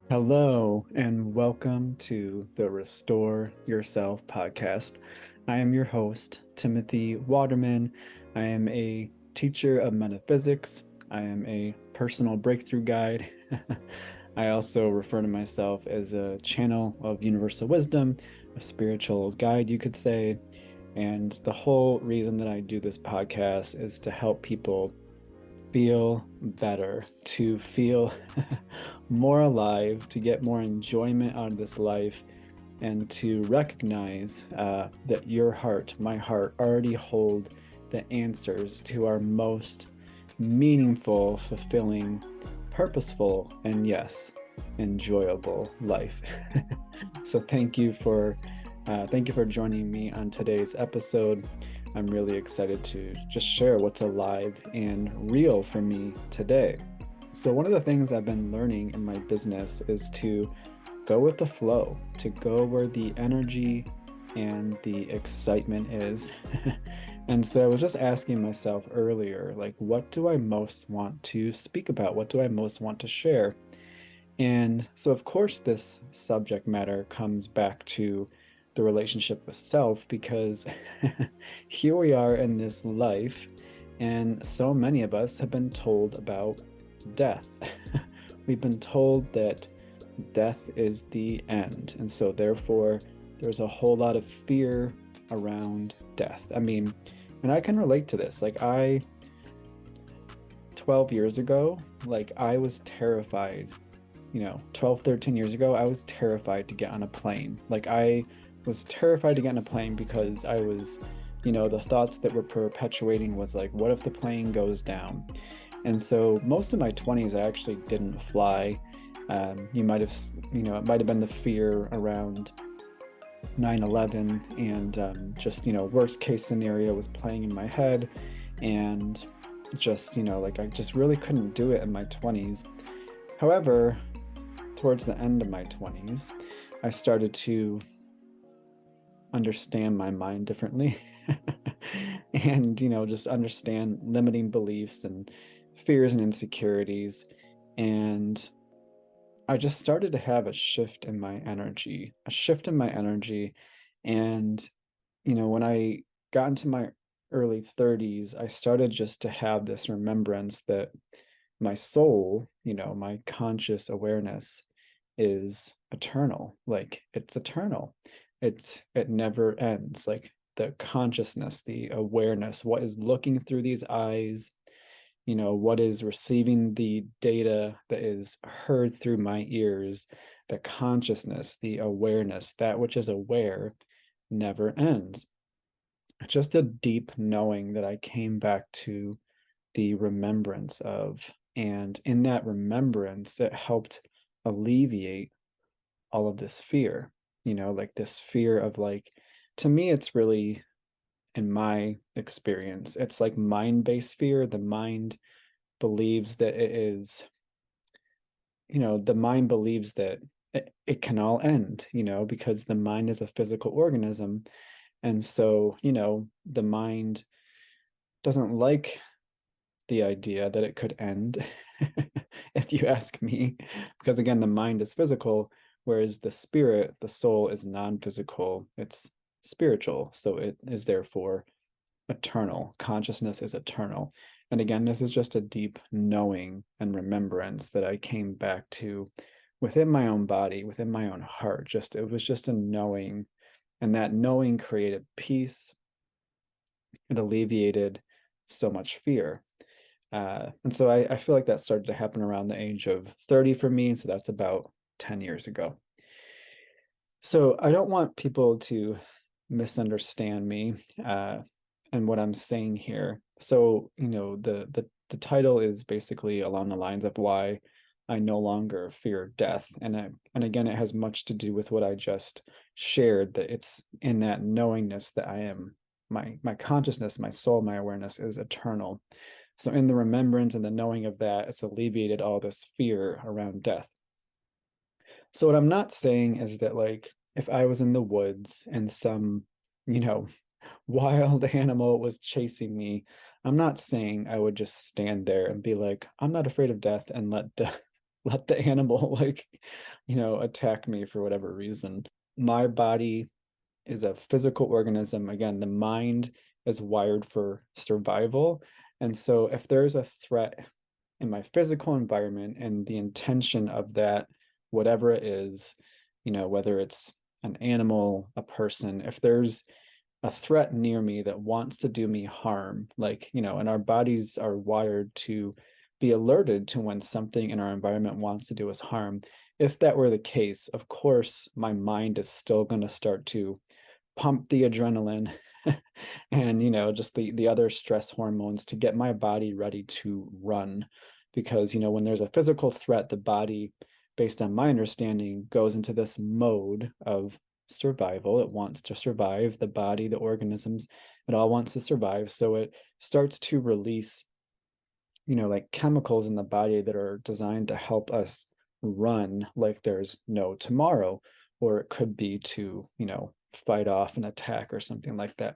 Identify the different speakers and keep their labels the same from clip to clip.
Speaker 1: Hello, and welcome to the Restore Yourself podcast. I am your host, Timothy Waterman. I am a teacher of metaphysics. I am a personal breakthrough guide. I also refer to myself as a channel of universal wisdom, a spiritual guide, you could say. And the whole reason that I do this podcast is to help people feel better, to feel more alive, to get more enjoyment out of this life, and to recognize that your heart, my heart, already hold the answers to our most meaningful, fulfilling, purposeful, and yes, enjoyable life. So thank you for joining me on today's episode. I'm really excited to just share what's alive and real for me today. So one of the things I've been learning in my business is to go with the flow, to go where the energy and the excitement is. And so I was just asking myself earlier, like, what do I most want to speak about? What do I most want to share? And so, of course, this subject matter comes back to the relationship with self because here we are in this life, and so many of us have been told about death. We've been told that death is the end. And so, therefore, there's a whole lot of fear around death. I mean, and I can relate to this. 12 years ago, I was terrified 12, 13 years ago, I was terrified to get on a plane. I was terrified to get on a plane because I was, the thoughts that were perpetuating was like, what if the plane goes down? And so most of my 20s, I actually didn't fly. You might have, it might have been the fear around 9/11 and worst case scenario was playing in my head. And I just really couldn't do it in my 20s. However, towards the end of my 20s, I started to understand my mind differently and, just understand limiting beliefs and fears and insecurities. And I just started to have a shift in my energy, And, when I got into my early 30s, I started just to have this remembrance that my soul, my conscious awareness is eternal. It's eternal. It never ends. The consciousness, the awareness, what is looking through these eyes, what is receiving the data that is heard through my ears, the consciousness, the awareness, that which is aware never ends. Just a deep knowing that I came back to the remembrance of. And in that remembrance, it helped alleviate all of this fear, this fear of to me, it's really, in my experience, it's like mind-based fear. The mind believes that it is, the mind believes that it can all end, because the mind is a physical organism. And so, the mind doesn't like the idea that it could end, if you ask me, because again, the mind is physical, whereas the spirit, the soul, is non-physical, it's spiritual, so it is therefore eternal. Consciousness is eternal. And again, this is just a deep knowing and remembrance that I came back to within my own body, within my own heart. It was just a knowing, and that knowing created peace. It alleviated so much fear. And so I feel like that started to happen around the age of 30 for me. So that's about 10 years ago. So I don't want people to misunderstand me and what I'm saying here. So, the title is basically along the lines of why I no longer fear death. And again, it has much to do with what I just shared, that it's in that knowingness that I am, my consciousness, my soul, my awareness is eternal. So in the remembrance and the knowing of that, it's alleviated all this fear around death. So what I'm not saying is that if I was in the woods and some, wild animal was chasing me, I'm not saying I would just stand there and be like, I'm not afraid of death and let let the animal like, attack me for whatever reason. My body is a physical organism. Again, the mind is wired for survival. And so if there's a threat in my physical environment and the intention of that, whatever it is, whether it's an animal, a person, if there's a threat near me that wants to do me harm, like, and our bodies are wired to be alerted to when something in our environment wants to do us harm. If that were the case, of course, my mind is still going to start to pump the adrenaline and just the other stress hormones to get my body ready to run, because when there's a physical threat, the body, based on my understanding, goes into this mode of survival. It wants to survive. The body, the organisms, it all wants to survive, so it starts to release like chemicals in the body that are designed to help us run like there's no tomorrow, or it could be to fight off an attack or something like that.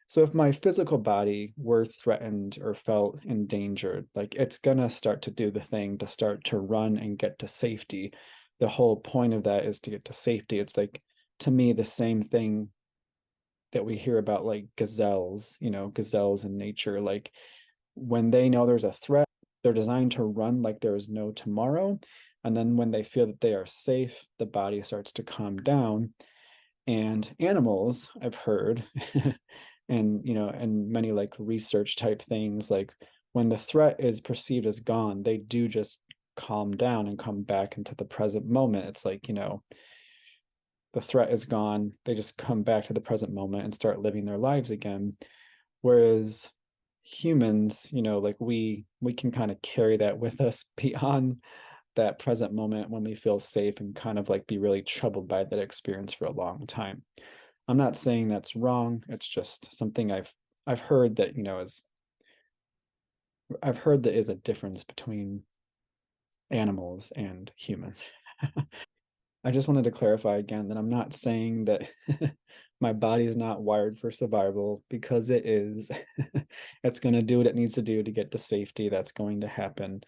Speaker 1: So if my physical body were threatened or felt endangered, like it's gonna start to do the thing to start to run and get to safety. The whole point of that is to get to safety. It's like, to me, the same thing that we hear about like gazelles, gazelles in nature. Like when they know there's a threat, they're designed to run like there is no tomorrow. And then when they feel that they are safe, the body starts to calm down. And animals, I've heard, and and many like research type things, like when the threat is perceived as gone, they do just calm down and come back into the present moment. It's like, the threat is gone. They just come back to the present moment and start living their lives again. Whereas humans, like we can kind of carry that with us beyond that present moment when we feel safe, and kind of like be really troubled by that experience for a long time. I'm not saying that's wrong. It's just something I've heard that, is I've heard that is a difference between animals and humans. I just wanted to clarify again that I'm not saying that my body is not wired for survival, because it is. It's going to do what it needs to do to get to safety. That's going to happen.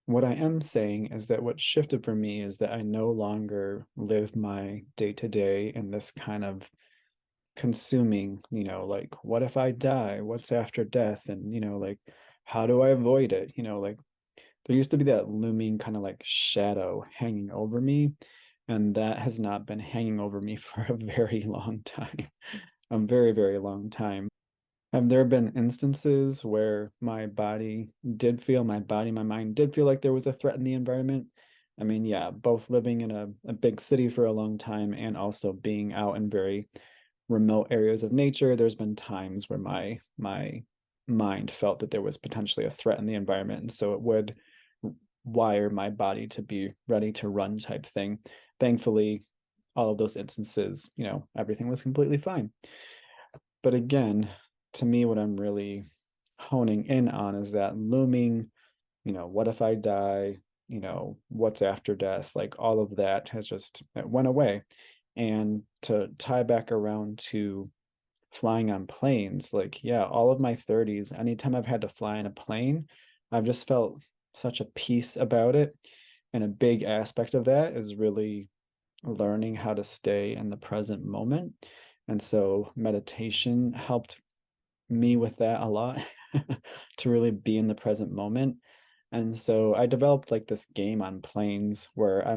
Speaker 1: What I am saying is that what shifted for me is that I no longer live my day to day in this kind of consuming, like, what if I die? What's after death? And, like, how do I avoid it? Like, there used to be that looming kind of like shadow hanging over me. And that has not been hanging over me for a very long time, a very, very long time. Have there been instances where my body, my mind did feel like there was a threat in the environment? I mean, yeah, both living in a big city for a long time and also being out in very remote areas of nature, there's been times where my mind felt that there was potentially a threat in the environment. And so it would wire my body to be ready to run type thing. Thankfully, all of those instances, everything was completely fine. But again, to me, what I'm really honing in on is that looming, what if I die? What's after death? Like all of that has just, it went away. And to tie back around to flying on planes, like, yeah, all of my 30s, anytime I've had to fly in a plane, I've just felt such a peace about it. And a big aspect of that is really learning how to stay in the present moment. And so meditation helped me with that a lot, to really be in the present moment. And so I developed like this game on planes where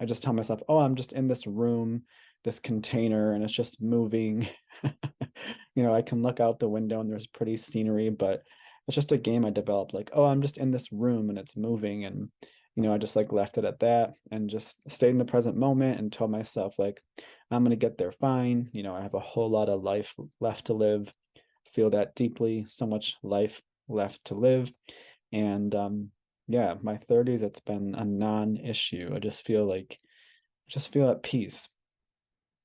Speaker 1: I just tell myself, oh, I'm just in this room, this container, and it's just moving. I can look out the window and there's pretty scenery, but it's just a game I developed, like, oh, I'm just in this room and it's moving. And I just like left it at that and just stayed in the present moment and told myself, like, I'm gonna get there fine. I have a whole lot of life left to live. Feel that deeply, so much life left to live. And yeah, my 30s, it's been a non-issue. I just feel at peace,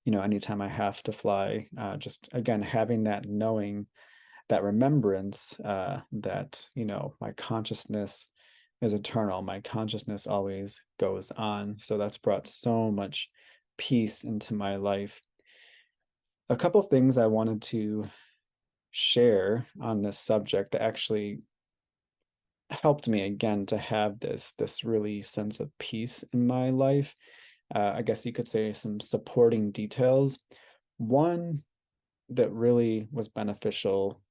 Speaker 1: anytime I have to fly. Just again, having that knowing, that remembrance, that, my consciousness is eternal. My consciousness always goes on. So that's brought so much peace into my life. A couple things I wanted to share on this subject that actually helped me again to have this really sense of peace in my life. I guess you could say some supporting details. One that really was beneficial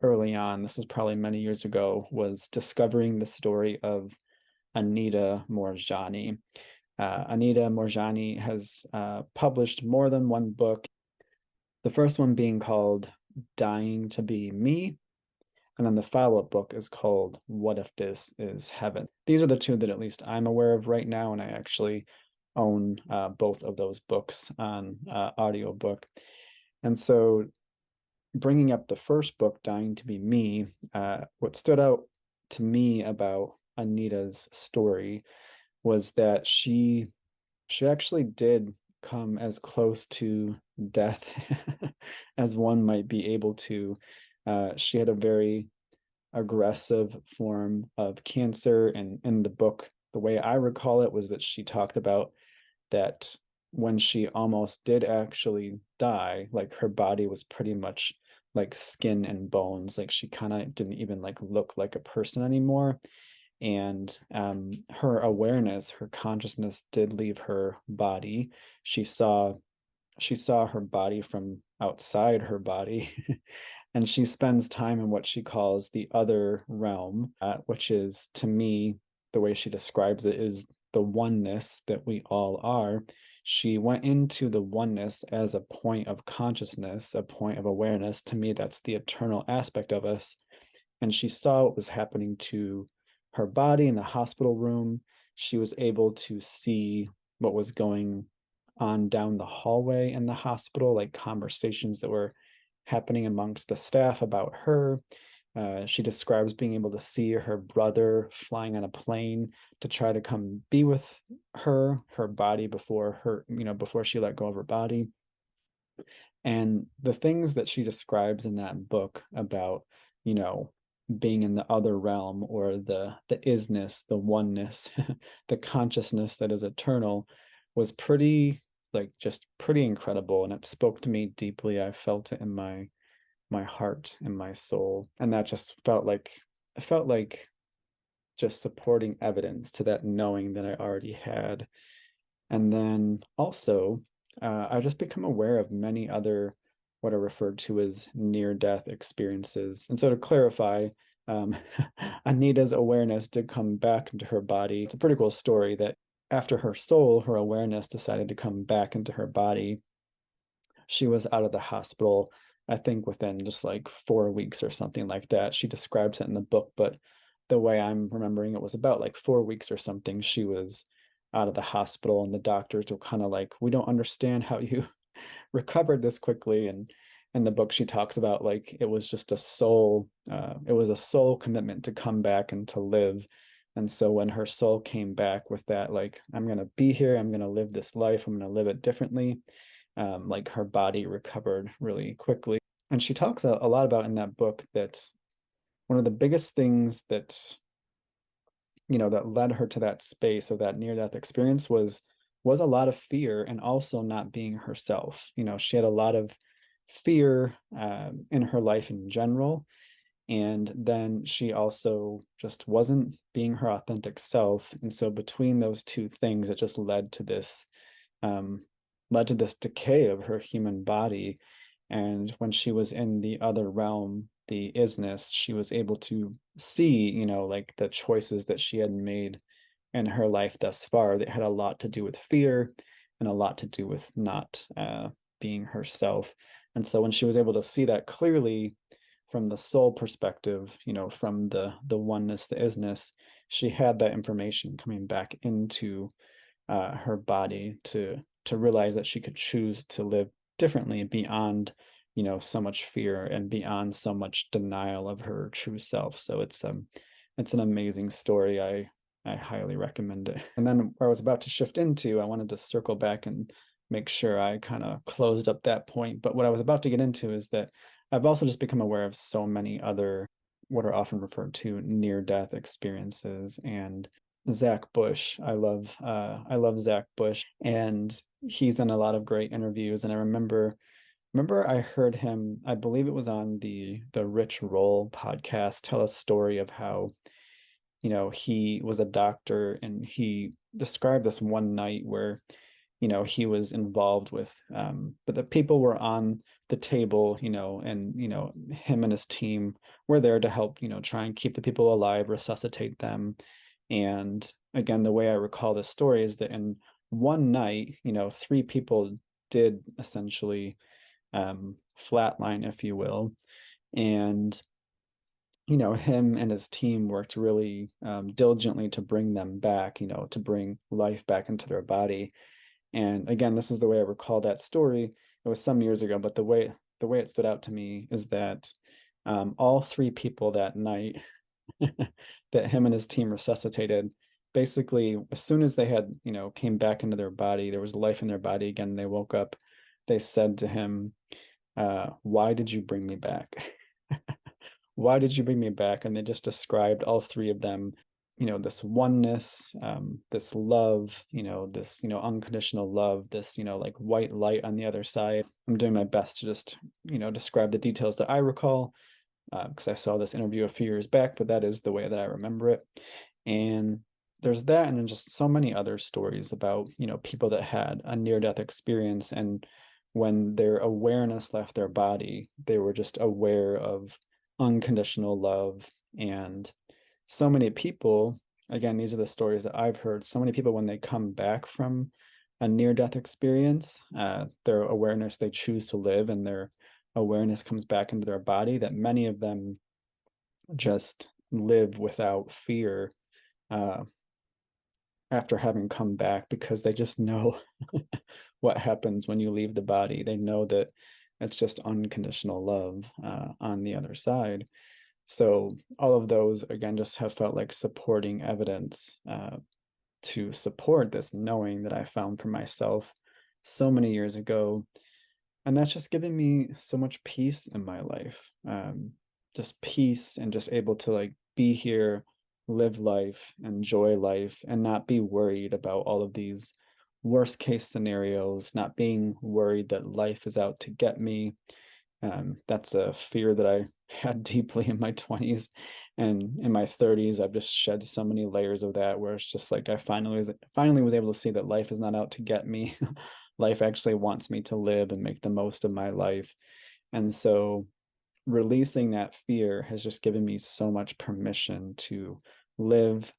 Speaker 1: early on, this is probably many years ago, was discovering the story of Anita Moorjani. Anita Moorjani has published more than one book, the first one being called Dying to Be Me. And then the follow-up book is called What If This Is Heaven? These are the two that at least I'm aware of right now, and I actually own both of those books on audiobook. And so bringing up the first book, Dying to Be Me, what stood out to me about Anita's story was that she actually did come as close to death as one might be able to. She had a very aggressive form of cancer, and in the book, the way I recall it was that she talked about that when she almost did actually die, like her body was pretty much like skin and bones. Like she kind of didn't even like look like a person anymore. And her awareness, her consciousness did leave her body. She saw she saw her body from outside her body. And she spends time in what she calls the other realm, which is, to me, the way she describes it is the oneness that we all are. She went into the oneness as a point of consciousness, a point of awareness. To me, that's the eternal aspect of us. And she saw what was happening to her body in the hospital room. She was able to see what was going on down the hallway in the hospital, like conversations that were happening amongst the staff about her. She describes being able to see her brother flying on a plane to try to come be with her body before her, before she let go of her body. And the things that she describes in that book about, you know, being in the other realm, or the isness, the oneness, the consciousness that is eternal, was pretty, like, just pretty incredible, and it spoke to me deeply. I felt it in my heart and my soul, and that just felt like just supporting evidence to that knowing that I already had. And then also, I just become aware of many other what are referred to as near-death experiences. And so to clarify, um, Anita's awareness did come back into her body. It's a pretty cool story that after her soul, her awareness decided to come back into her body. She was out of the hospital, I think within just like 4 weeks or something like that. She describes it in the book, but the way I'm remembering it was about like 4 weeks or something. She was out of the hospital, and the doctors were kind of like, we don't understand how you recovered this quickly. And in the book, she talks about like it was just it was a soul commitment to come back and to live. And so when her soul came back with that, like, I'm going to be here, I'm going to live this life, I'm going to live it differently, like her body recovered really quickly. And she talks a lot about in that book that one of the biggest things that that led her to that space of that near death experience was a lot of fear, and also not being herself. She had a lot of fear in her life in general, and then she also just wasn't being her authentic self. And so between those two things, it just um, led to this decay of her human body. And when she was in the other realm, the isness, she was able to see, like the choices that she had made in her life thus far that had a lot to do with fear and a lot to do with not being herself. And so when she was able to see that clearly from the soul perspective, from the oneness, the isness, she had that information coming back into her body to realize that she could choose to live differently beyond so much fear and beyond so much denial of her true self. So it's an amazing story. I highly recommend it. And then where I was about to shift into, I wanted to circle back and make sure I kind of closed up that point. But what I was about to get into is that I've also just become aware of so many other what are often referred to near-death experiences. And Zach Bush, I love Zach Bush, and he's done a lot of great interviews. And I remember I heard him, I believe it was on the Rich Roll podcast, tell a story of how he was a doctor, and he described this one night where, he was involved with, but the people were on the table, and, him and his team were there to help, try and keep the people alive, resuscitate them. And again, the way I recall this story is that in one night, three people did essentially flatline, if you will. And him and his team worked really diligently to bring them back, to bring life back into their body. And again, this is the way I recall that story. It was some years ago, but the way it stood out to me is that all three people that night that him and his team resuscitated, basically, as soon as they had, came back into their body, there was life in their body again. They woke up. They said to him, "Why did you bring me back?" Why did you bring me back? And they just described, all three of them, this oneness, this love, this, unconditional love, this, like white light on the other side. I'm doing my best to just, describe the details that I recall, because I saw this interview a few years back, but that is the way that I remember it. And there's that, and then just so many other stories about, people that had a near-death experience, and when their awareness left their body, they were just aware of unconditional love. And so many people, again, these are the stories that I've heard, so many people, when they come back from a near-death experience, their awareness, they choose to live, and their awareness comes back into their body, that many of them just live without fear uh, after having come back, because they just know what happens when you leave the body. They know that it's just unconditional love on the other side. So all of those, again, just have felt like supporting evidence to support this knowing that I found for myself so many years ago. And that's just given me so much peace in my life. Just peace, and just able to like be here, live life, enjoy life, and not be worried about all of these worst case scenarios, not being worried that life is out to get me. That's a fear that I had deeply in my 20s, and in my 30s I've just shed so many layers of that, where it's just like I finally was able to see that life is not out to get me. Life actually wants me to live and make the most of my life. And so releasing that fear has just given me so much permission to live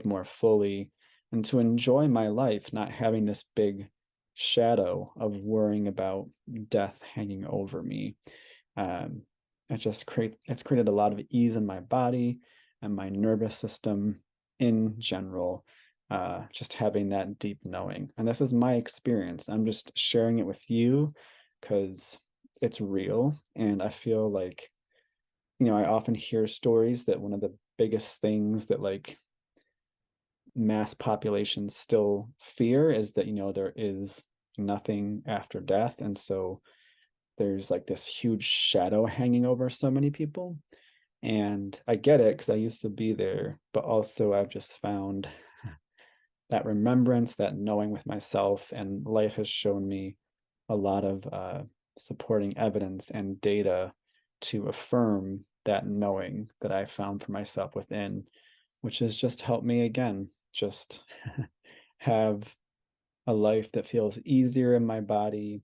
Speaker 1: more fully, and to enjoy my life, not having this big shadow of worrying about death hanging over me. Um, it's created a lot of ease in my body and my nervous system in general. Just having that deep knowing, and this is my experience. I'm just sharing it with you because it's real, and I feel like, I often hear stories that one of the biggest things that like mass populations still fear is that, there is nothing after death. And so there's like this huge shadow hanging over so many people. And I get it, because I used to be there, but also I've just found that remembrance, that knowing with myself, and life has shown me a lot of supporting evidence and data to affirm that knowing that I found for myself within, which has just helped me again, just have a life that feels easier in my body,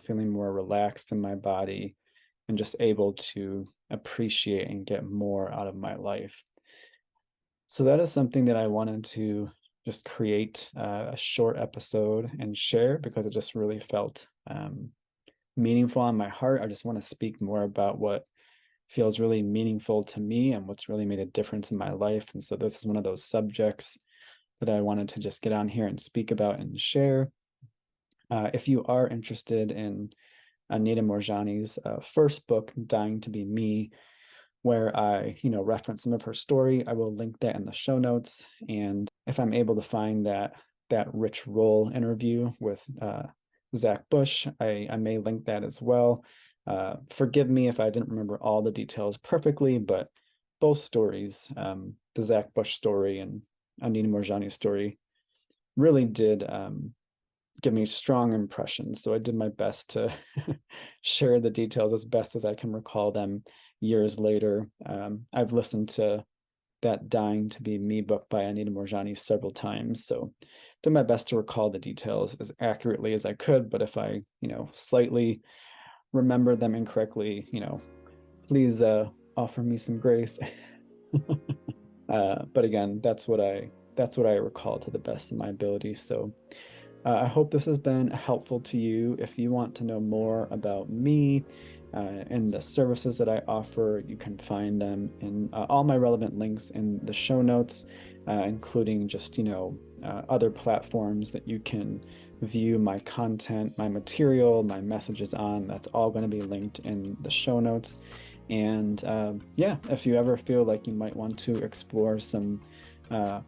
Speaker 1: feeling more relaxed in my body, and just able to appreciate and get more out of my life. So that is something that I wanted to just create a short episode and share, because it just really felt meaningful on my heart. I just want to speak more about what feels really meaningful to me and what's really made a difference in my life. And so this is one of those subjects that I wanted to just get on here and speak about and share. If you are interested in Anita Moorjani's first book, Dying to Be Me, where I, reference some of her story, I will link that in the show notes. And if I'm able to find that Rich Roll interview with Zach Bush, I may link that as well. Forgive me if I didn't remember all the details perfectly, but both stories, the Zach Bush story and Anita Moorjani's story, really did give me strong impressions. So I did my best to share the details as best as I can recall them years later. I've listened to that Dying to Be Me book by Anita Moorjani several times. So did my best to recall the details as accurately as I could, but if I, slightly remember them incorrectly, please offer me some grace. But again, that's what I recall to the best of my ability. So I hope this has been helpful to you. If you want to know more about me and the services that I offer, you can find them in all my relevant links in the show notes, including just, other platforms that you can view my content, my material, my messages on. That's all going to be linked in the show notes. And yeah, if you ever feel like you might want to explore some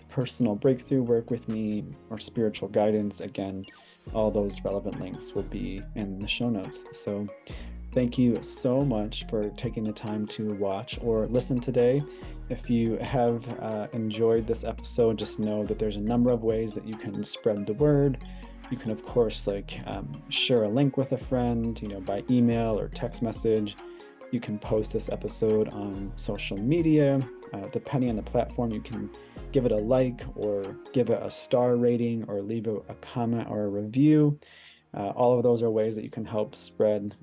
Speaker 1: personal breakthrough work with me or spiritual guidance, again, all those relevant links will be in the show notes. So thank you so much for taking the time to watch or listen today. If you have enjoyed this episode, just know that there's a number of ways that you can spread the word. You can, of course, share a link with a friend, by email or text message. You can post this episode on social media. Depending on the platform, you can give it a like or give it a star rating or leave a comment or a review. All of those are ways that you can help spread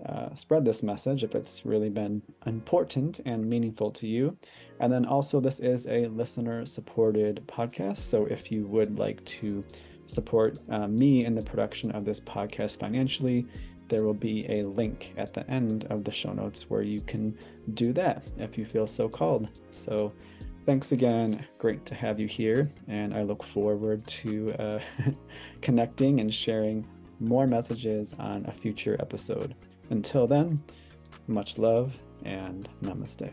Speaker 1: this message if it's really been important and meaningful to you. And then also, this is a listener-supported podcast. So if you would like to support me in the production of this podcast financially, there will be a link at the end of the show notes where you can do that if you feel so called. So thanks again. Great to have you here. And I look forward to connecting and sharing more messages on a future episode. Until then, much love and namaste.